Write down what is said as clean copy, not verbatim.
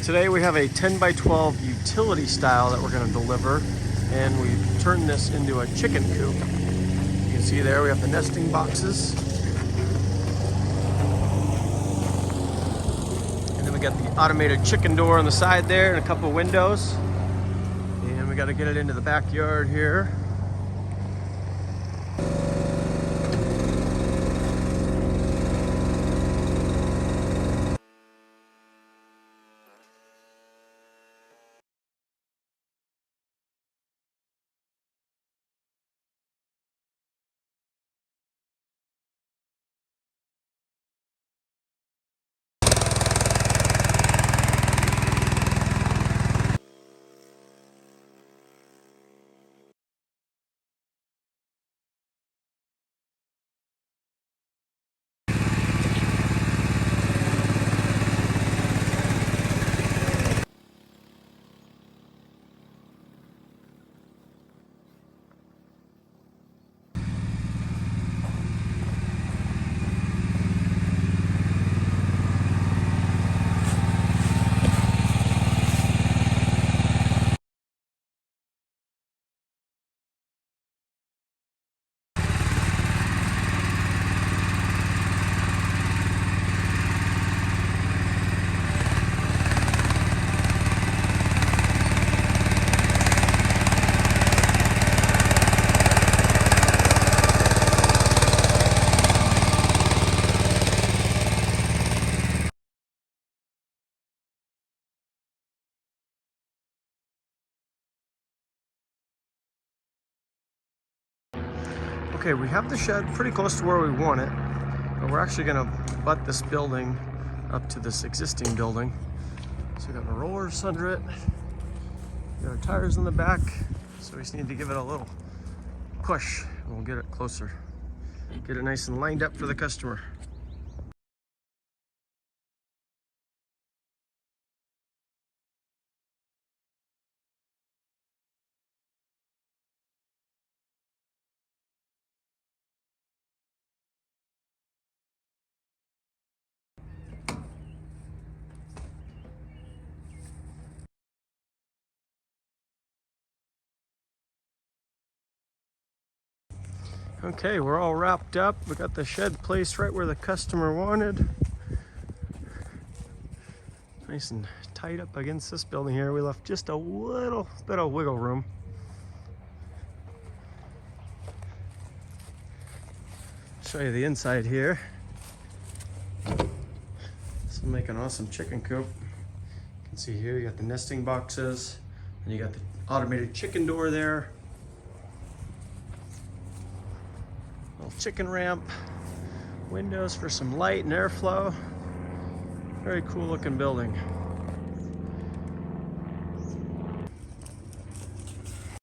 Today we have a 10 by 12 utility style that we're going to deliver, and we've turned this into a chicken coop. You can see there we have the nesting boxes, and then we got the automated chicken door on the side there and a couple windows, and we got to get it into the backyard here. Okay, we have the shed pretty close to where we want it, but we're actually gonna butt this building up to this existing building. So we got the rollers under it, we got our tires in the back, so we just need to give it a little push and we'll get it closer. Get it nice and lined up for the customer. Okay, we're all wrapped up. We got the shed placed right where the customer wanted. Nice and tight up against this building here. We left just a little bit of wiggle room. Show you the inside here. This will make an awesome chicken coop. You can see here you got the nesting boxes, and you got the automated chicken door there. Little chicken ramp, windows for some light and airflow. Very cool looking building.